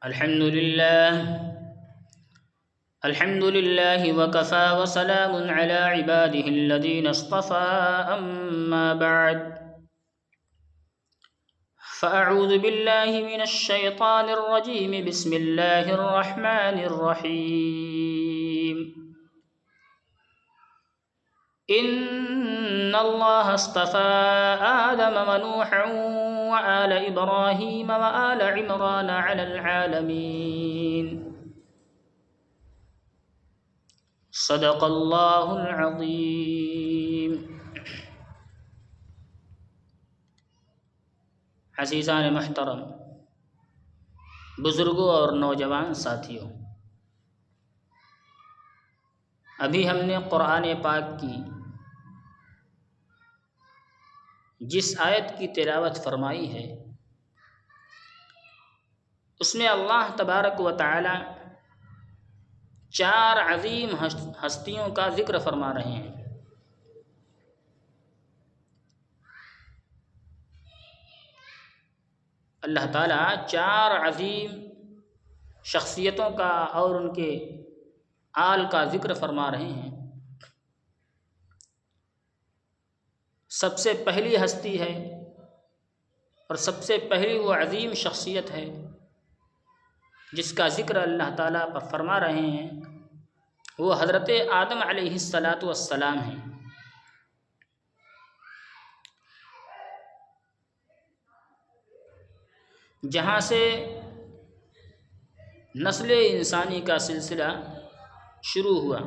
الحمد لله وكفى وسلام على عباده الذين اصطفى أما بعد فأعوذ بالله من الشيطان الرجيم بسم الله الرحمن الرحيم إن الله اصطفى آدم ونوحا وآل إبراهيم وآل عمران على العالمين صدق اللہ العظیم۔ عزیزان محترم، بزرگوں اور نوجوان ساتھیوں، ابھی ہم نے قرآن پاک کی جس آیت کی تلاوت فرمائی ہے اس میں اللہ تبارک و تعالی چار عظیم ہستیوں کا ذکر فرما رہے ہیں۔ اللہ تعالیٰ چار عظیم شخصیتوں کا اور ان کے آل کا ذکر فرما رہے ہیں۔ سب سے پہلی ہستی ہے اور سب سے پہلی وہ عظیم شخصیت ہے جس کا ذکر اللہ تعالیٰ پر فرما رہے ہیں، وہ حضرت آدم علیہ السلام ہیں۔ جہاں سے نسل انسانی کا سلسلہ شروع ہوا،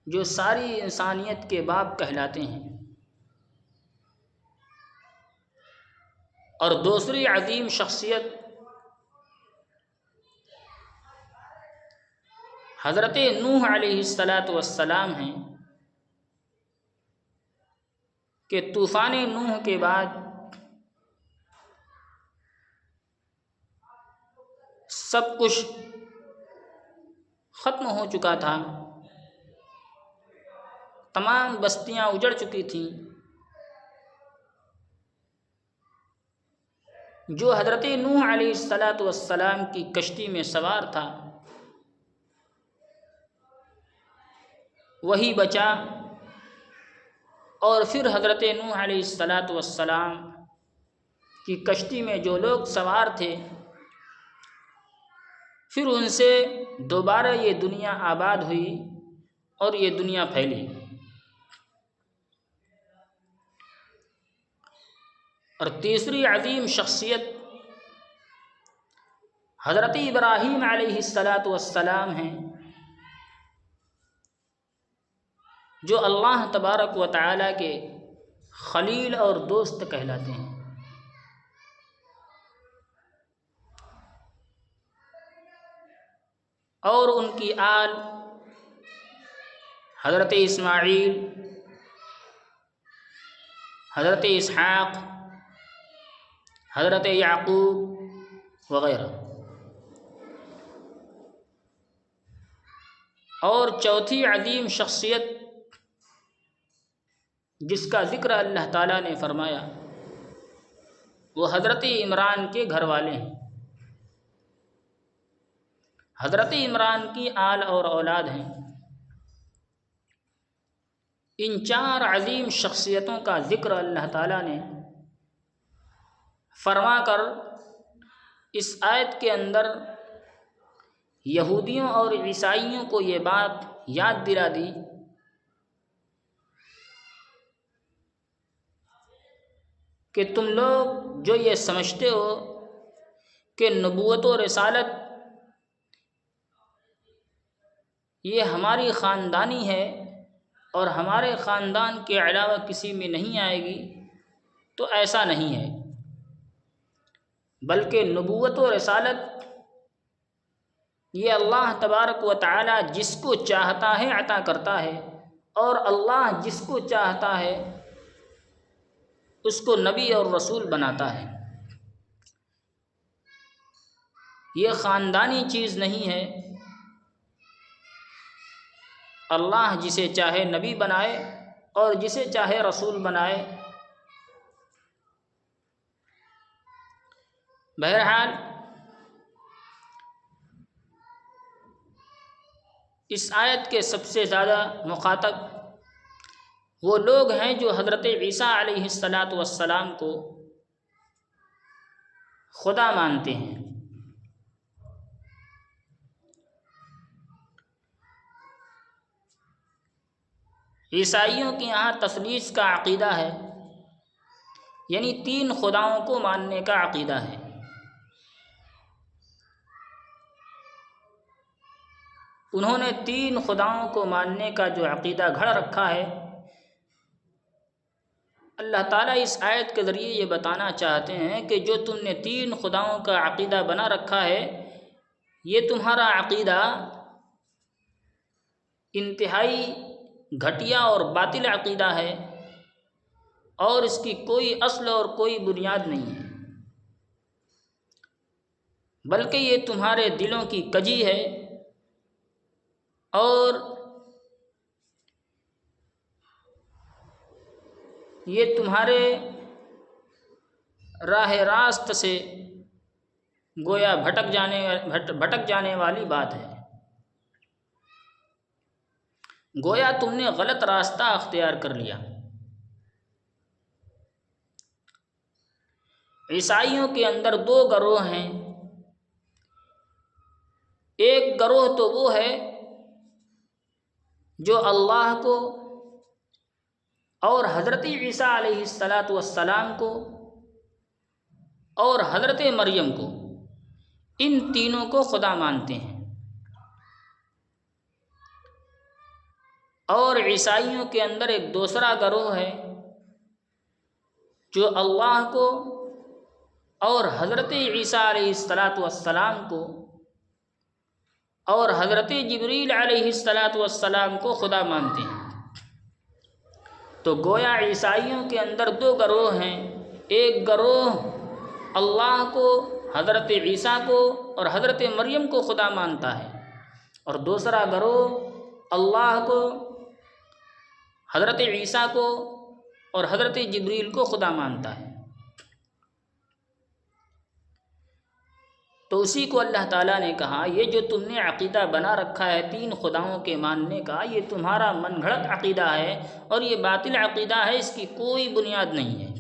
جو ساری انسانیت کے باپ کہلاتے ہیں، اور دوسری عظیم شخصیت حضرت نوح علیہ السلام ہیں کہ طوفان نوح کے بعد سب کچھ ختم ہو چکا تھا، تمام بستیاں اجڑ چکی تھیں۔ جو حضرت نوح علیہ السلام کی کشتی میں سوار تھا وہی بچا، اور پھر حضرت نوح علیہ السلام کی کشتی میں جو لوگ سوار تھے پھر ان سے دوبارہ یہ دنیا آباد ہوئی اور یہ دنیا پھیلی۔ اور تیسری عظیم شخصیت حضرت ابراہیم علیہ السلام ہیں، جو اللہ تبارک و تعالیٰ کے خلیل اور دوست کہلاتے ہیں۔ اور ان کی آل حضرت اسماعیل، حضرت اسحاق، حضرت یعقوب وغیرہ۔ اور چوتھی عظیم شخصیت جس کا ذکر اللہ تعالیٰ نے فرمایا وہ حضرت عمران کے گھر والے ہیں، حضرت عمران کی آل اور اولاد ہیں۔ ان چار عظیم شخصیتوں کا ذکر اللہ تعالیٰ نے فرما کر اس آیت کے اندر یہودیوں اور عیسائیوں کو یہ بات یاد دلا دی کہ تم لوگ جو یہ سمجھتے ہو کہ نبوت و رسالت یہ ہماری خاندانی ہے اور ہمارے خاندان کے علاوہ کسی میں نہیں آئے گی، تو ایسا نہیں ہے، بلکہ نبوت و رسالت یہ اللہ تبارک و تعالی جس کو چاہتا ہے عطا کرتا ہے، اور اللہ جس کو چاہتا ہے اس کو نبی اور رسول بناتا ہے۔ یہ خاندانی چیز نہیں ہے، اللہ جسے چاہے نبی بنائے اور جسے چاہے رسول بنائے۔ بہرحال اس آیت کے سب سے زیادہ مخاطب وہ لوگ ہیں جو حضرت عیسیٰ علیہ السلام کو خدا مانتے ہیں۔ عیسائیوں کے یہاں تثلیث کا عقیدہ ہے، یعنی 3 خداؤں کو ماننے کا عقیدہ ہے۔ انہوں نے 3 خداؤں کو ماننے کا جو عقیدہ گھڑ رکھا ہے، اللہ تعالیٰ اس آیت کے ذریعے یہ بتانا چاہتے ہیں کہ جو تم نے 3 خداؤں کا عقیدہ بنا رکھا ہے، یہ تمہارا عقیدہ انتہائی گھٹیا اور باطل عقیدہ ہے، اور اس کی کوئی اصل اور کوئی بنیاد نہیں ہے، بلکہ یہ تمہارے دلوں کی کجی ہے، اور یہ تمہارے راہ راست سے گویا بھٹک جانے والی بات ہے، گویا تم نے غلط راستہ اختیار کر لیا۔ عیسائیوں کے اندر 2 گروہ ہیں۔ ایک گروہ تو وہ ہے جو اللہ کو اور حضرت عیسیٰ علیہ السلام کو اور حضرت مریم کو، ان تینوں کو خدا مانتے ہیں۔ اور عیسائیوں کے اندر ایک دوسرا گروہ ہے جو اللہ کو اور حضرت عیسیٰ علیہ السلام کو اور حضرت جبریل علیہ السلام کو خدا مانتے ہیں۔ تو گویا عیسائیوں کے اندر 2 گروہ ہیں، ایک گروہ اللہ کو، حضرت عیسیٰ کو اور حضرت مریم کو خدا مانتا ہے، اور دوسرا گروہ اللہ کو، حضرت عیسیٰ کو اور حضرت جبریل کو خدا مانتا ہے۔ تو اسی کو اللہ تعالیٰ نے کہا، یہ جو تم نے عقیدہ بنا رکھا ہے 3 خداؤں کے ماننے کا، یہ تمہارا من گھڑت عقیدہ ہے، اور یہ باطل عقیدہ ہے، اس کی کوئی بنیاد نہیں ہے۔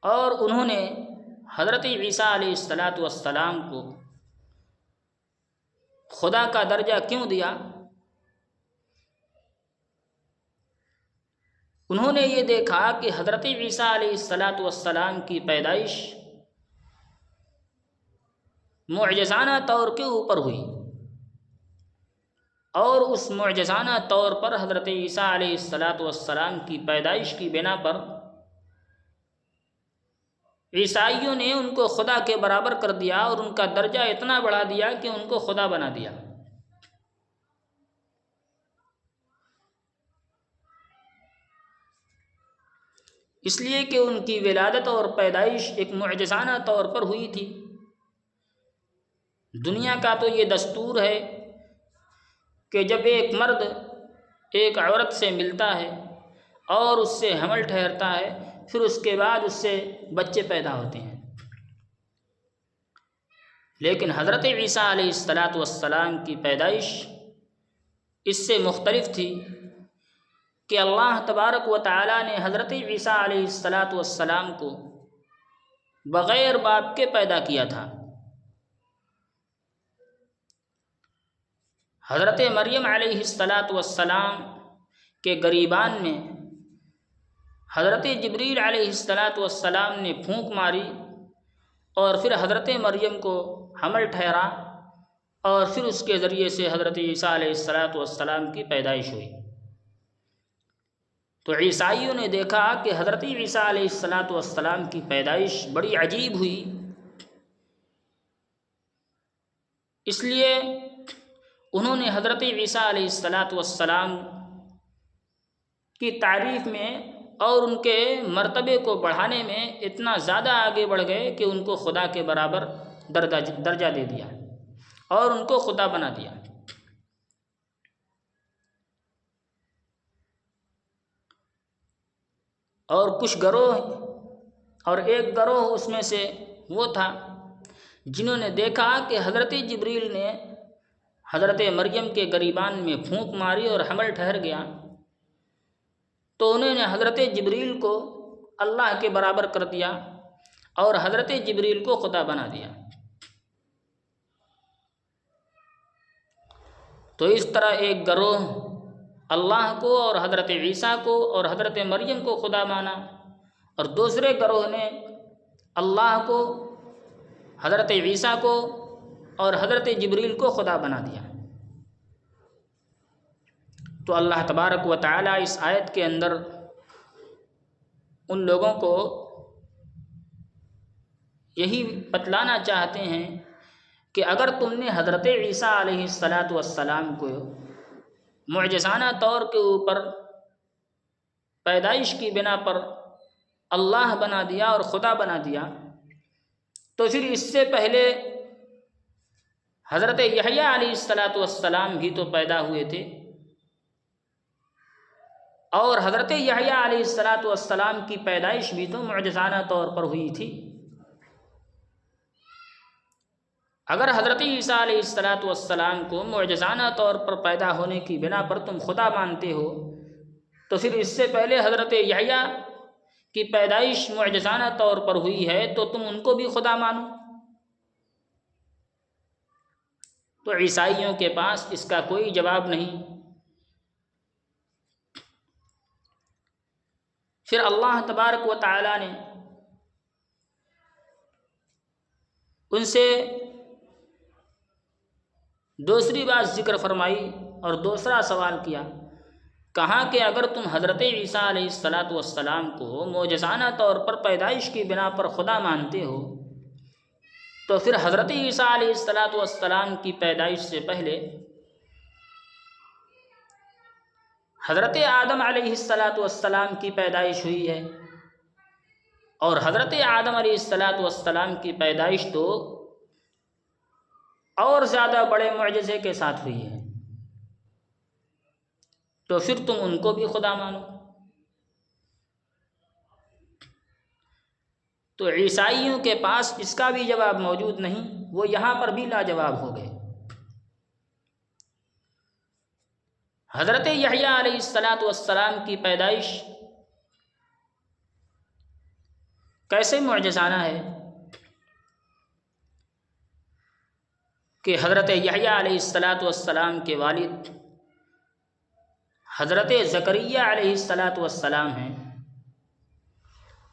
اور انہوں نے حضرت عیسیٰ علیہ السلام کو خدا کا درجہ کیوں دیا؟ انہوں نے یہ دیکھا کہ حضرت عیسیٰ علیہ السلام کی پیدائش معجزانہ طور کے اوپر ہوئی، اور اس معجزانہ طور پر حضرت عیسیٰ علیہ السلام کی پیدائش کی بنا پر عیسائیوں نے ان کو خدا کے برابر کر دیا، اور ان کا درجہ اتنا بڑھا دیا کہ ان کو خدا بنا دیا۔ اس لیے کہ ان کی ولادت اور پیدائش ایک معجزانہ طور پر ہوئی تھی۔ دنیا کا تو یہ دستور ہے کہ جب ایک مرد ایک عورت سے ملتا ہے اور اس سے حمل ٹھہرتا ہے، پھر اس کے بعد اس سے بچے پیدا ہوتے ہیں، لیکن حضرت عیسیٰ علیہ السلام کی پیدائش اس سے مختلف تھی کہ اللہ تبارک و تعالیٰ نے حضرت عیسیٰ علیہ السلام کو بغیر باپ کے پیدا کیا تھا۔ حضرت مریم علیہ السلام کے گریبان میں حضرت جبریل علیہ السلام نے پھونک ماری، اور پھر حضرت مریم کو حمل ٹھہرا، اور پھر اس کے ذریعے سے حضرت عیسیٰ علیہ السلام کی پیدائش ہوئی۔ تو عیسائیوں نے دیکھا کہ حضرت عیسیٰ علیہ السلام کی پیدائش بڑی عجیب ہوئی، اس لیے انہوں نے حضرت عیسیٰ علیہ السلام کی تعریف میں اور ان کے مرتبے کو بڑھانے میں اتنا زیادہ آگے بڑھ گئے کہ ان کو خدا کے برابر درجہ دے دیا اور ان کو خدا بنا دیا۔ اور کچھ گروہ، اور ایک گروہ اس میں سے وہ تھا جنہوں نے دیکھا کہ حضرت جبریل نے حضرت مریم کے گریبان میں پھونک ماری اور حمل ٹھہر گیا، تو انہوں نے حضرت جبریل کو اللہ کے برابر کر دیا اور حضرت جبریل کو خدا بنا دیا۔ تو اس طرح ایک گروہ اللہ کو اور حضرت عیسیٰ کو اور حضرت مریم کو خدا مانا، اور دوسرے گروہ نے اللہ کو، حضرت عیسیٰ کو اور حضرت جبریل کو خدا بنا دیا۔ تو اللہ تبارک و تعالیٰ اس آیت کے اندر ان لوگوں کو یہی بتلانا چاہتے ہیں کہ اگر تم نے حضرت عیسیٰ علیہ السلام کو معجزانہ طور کے اوپر پیدائش کی بنا پر اللہ بنا دیا اور خدا بنا دیا، تو پھر اس سے پہلے حضرت یحییٰ علیہ السلام بھی تو پیدا ہوئے تھے، اور حضرت یحییٰ علیہ السلام کی پیدائش بھی تو معجزانہ طور پر ہوئی تھی۔ اگر حضرت عیسیٰ علیہ السلام کو معجزانہ طور پر پیدا ہونے کی بنا پر تم خدا مانتے ہو، تو پھر اس سے پہلے حضرت یحییٰ کی پیدائش معجزانہ طور پر ہوئی ہے تو تم ان کو بھی خدا مانو۔ تو عیسائیوں کے پاس اس کا کوئی جواب نہیں۔ پھر اللہ تبارک و تعالیٰ نے ان سے دوسری بات ذکر فرمائی اور دوسرا سوال کیا، کہا کہ اگر تم حضرت عیسیٰ علیہ السلام کو معجزانہ طور پر پیدائش کی بنا پر خدا مانتے ہو، تو پھر حضرت عیسیٰ علیہ السلام کی پیدائش سے پہلے حضرت آدم علیہ السلام کی پیدائش ہوئی ہے، اور حضرت آدم علیہ السلام کی پیدائش تو اور زیادہ بڑے معجزے کے ساتھ ہوئی ہے، تو پھر تم ان کو بھی خدا مانو۔ تو عیسائیوں کے پاس اس کا بھی جواب موجود نہیں، وہ یہاں پر بھی لاجواب ہو گئے۔ حضرت یحییٰ علیہ السلام کی پیدائش کیسے معجزانہ ہے کہ حضرت یحییٰ علیہ السلام کے والد حضرت زکریا علیہ السلام ہیں،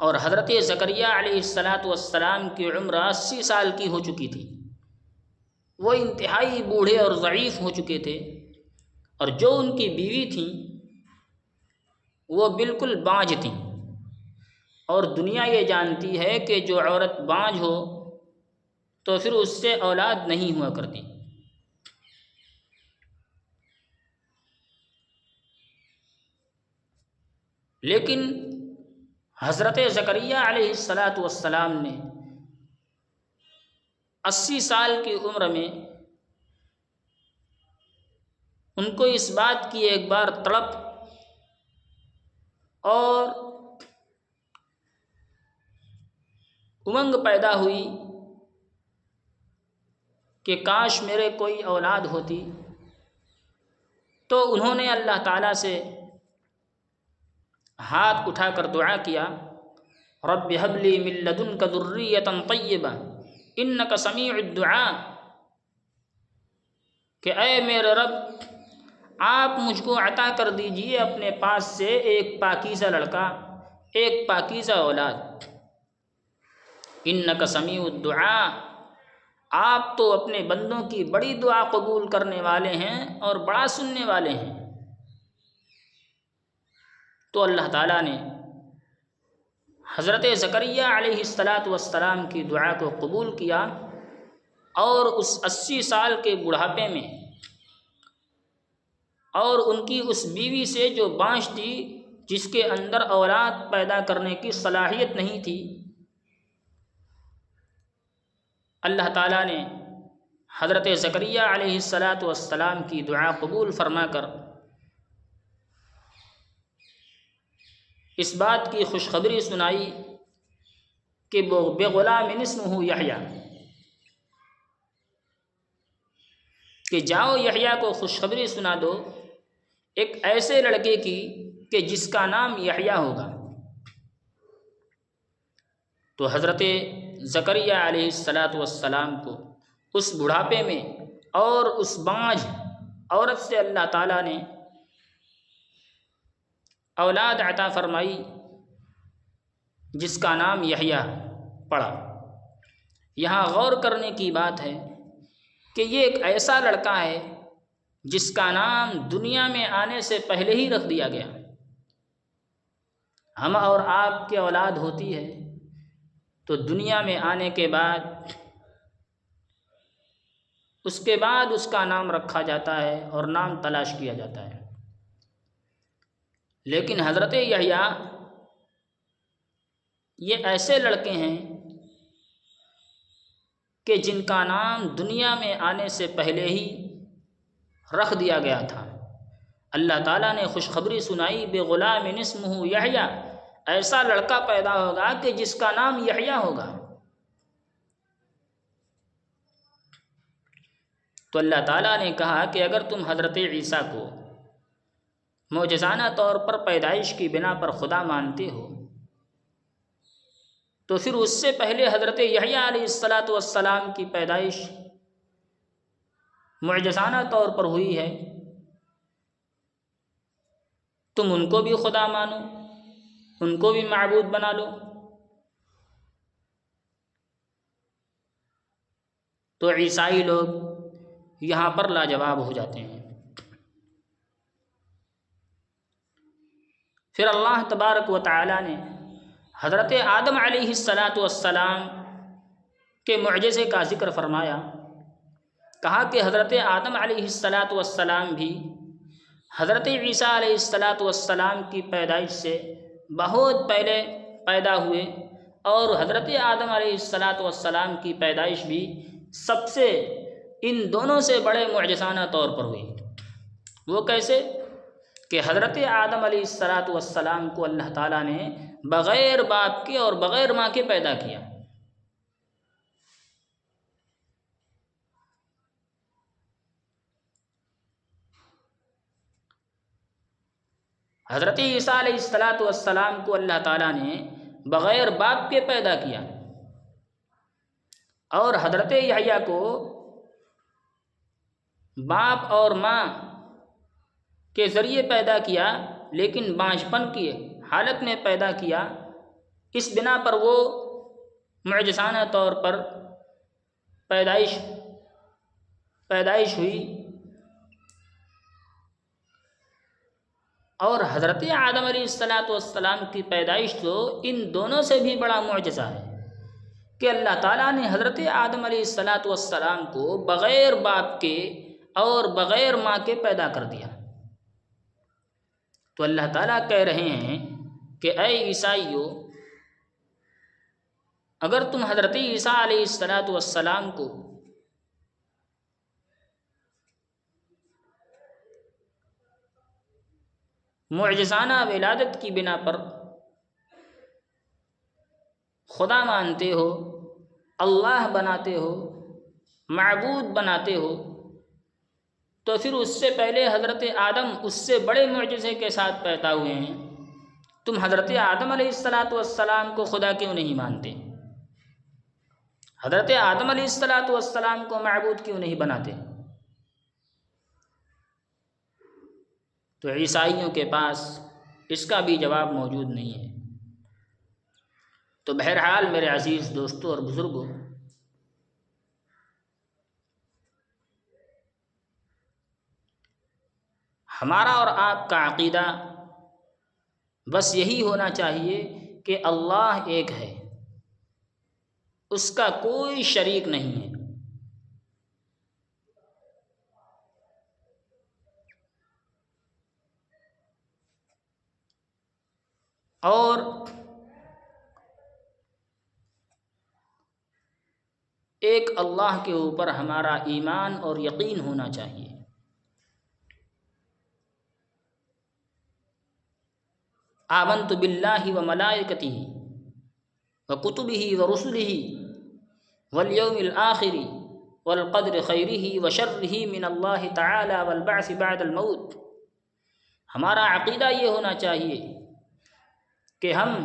اور حضرت زکریا علیہ السلام کی عمر 80 سال کی ہو چکی تھی، وہ انتہائی بوڑھے اور ضعیف ہو چکے تھے، اور جو ان کی بیوی تھیں وہ بالکل بانجھ تھیں، اور دنیا یہ جانتی ہے کہ جو عورت بانجھ ہو تو پھر اس سے اولاد نہیں ہوا کرتی۔ لیکن حضرت زکریا علیہ السلام نے 80 سال کی عمر میں ان کو اس بات کی ایک بار تڑپ اور امنگ پیدا ہوئی کہ کاش میرے کوئی اولاد ہوتی، تو انہوں نے اللہ تعالیٰ سے ہاتھ اٹھا کر دعا کیا، رب ہب لی من لدنک ذریۃ طیبہ انک سمیع الدعاء، کہ اے میرے رب آپ مجھ کو عطا کر دیجئے اپنے پاس سے ایک پاکیزہ لڑکا، ایک پاکیزہ اولاد۔ انک سمیع الدعاء، آپ تو اپنے بندوں کی بڑی دعا قبول کرنے والے ہیں اور بڑا سننے والے ہیں۔ تو اللہ تعالیٰ نے حضرت زکریا علیہ السلام کی دعا کو قبول کیا، اور اس 80 سال کے بڑھاپے میں اور ان کی اس بیوی سے جو بانجھ تھی، جس کے اندر اولاد پیدا کرنے کی صلاحیت نہیں تھی، اللہ تعالیٰ نے حضرت زکریا علیہ السلام کی دعا قبول فرما کر اس بات کی خوشخبری سنائی کہ بغلام اسمہ یحییٰ، کہ جاؤ یحییٰ کو خوشخبری سنا دو ایک ایسے لڑکے کی کہ جس کا نام یحییٰ ہوگا۔ تو حضرت زکریا علیہ السلام کو اس بڑھاپے میں اور اس بانجھ عورت سے اللہ تعالیٰ نے اولاد عطا فرمائی جس کا نام یحییٰ پڑا۔ یہاں غور کرنے کی بات ہے کہ یہ ایک ایسا لڑکا ہے جس کا نام دنیا میں آنے سے پہلے ہی رکھ دیا گیا۔ ہم اور آپ کی اولاد ہوتی ہے تو دنیا میں آنے کے بعد اس کے بعد اس کا نام رکھا جاتا ہے اور نام تلاش کیا جاتا ہے، لیکن حضرت یحییٰ یہ ایسے لڑکے ہیں کہ جن کا نام دنیا میں آنے سے پہلے ہی رکھ دیا گیا تھا۔ اللہ تعالیٰ نے خوشخبری سنائی بغلام اسمہ یحییٰ، ایسا لڑکا پیدا ہوگا کہ جس کا نام یحییٰ ہوگا۔ تو اللہ تعالیٰ نے کہا کہ اگر تم حضرت عیسیٰ کو معجزانہ طور پر پیدائش کی بنا پر خدا مانتے ہو تو پھر اس سے پہلے حضرت یحییٰ علیہ السلام کی پیدائش معجزانہ طور پر ہوئی ہے، تم ان کو بھی خدا مانو، ان کو بھی معبود بنا لو۔ تو عیسائی لوگ یہاں پر لاجواب ہو جاتے ہیں۔ پھر اللہ تبارک و تعالی نے حضرت آدم علیہ السلام کے معجزے کا ذکر فرمایا، کہا کہ حضرت آدم علیہ السلام بھی حضرت عیسیٰ علیہ السلام کی پیدائش سے بہت پہلے پیدا ہوئے، اور حضرت آدم علیہ السلام کی پیدائش بھی سب سے ان دونوں سے بڑے معجزانہ طور پر ہوئی۔ وہ کیسے؟ کہ حضرت آدم علیہ السلام کو اللہ تعالیٰ نے بغیر باپ کے اور بغیر ماں کے پیدا کیا۔ حضرت عیسیٰ علیہ السلام کو اللہ تعالیٰ نے بغیر باپ کے پیدا کیا، اور حضرت یحییٰ کو باپ اور ماں کے ذریعے پیدا کیا، لیکن بانجھپن کی حالت میں پیدا کیا۔ اس بنا پر وہ معجزانہ طور پر پیدائش ہوئی، اور حضرت آدم علیہ السلام کی پیدائش تو ان دونوں سے بھی بڑا معجزہ ہے کہ اللہ تعالیٰ نے حضرت آدم علیہ السلام کو بغیر باپ کے اور بغیر ماں کے پیدا کر دیا۔ تو اللہ تعالیٰ کہہ رہے ہیں کہ اے عیسائیو، اگر تم حضرت عیسیٰ علیہ السلام کو معجزانہ ولادت کی بنا پر خدا مانتے ہو، اللہ بناتے ہو، معبود بناتے ہو، تو پھر اس سے پہلے حضرت آدم اس سے بڑے معجزے کے ساتھ پیدا ہوئے ہیں، تم حضرت آدم علیہ السلام کو خدا کیوں نہیں مانتے؟ حضرت آدم علیہ السلام کو معبود کیوں نہیں بناتے؟ تو عیسائیوں کے پاس اس کا بھی جواب موجود نہیں ہے۔ تو بہرحال میرے عزیز دوستوں اور بزرگوں، ہمارا اور آپ کا عقیدہ بس یہی ہونا چاہیے کہ اللہ ایک ہے، اس کا کوئی شریک نہیں ہے۔ اور ایک اللہ کے اوپر ہمارا ایمان اور یقین ہونا چاہیے۔ آمنت باللہ و ملائکتہ و کتبہ و رسلہ والیوم الآخر والقدر خیرہ و شرہ من اللہ تعالی والبعث بعد الموت۔ ہمارا عقیدہ یہ ہونا چاہیے کہ ہم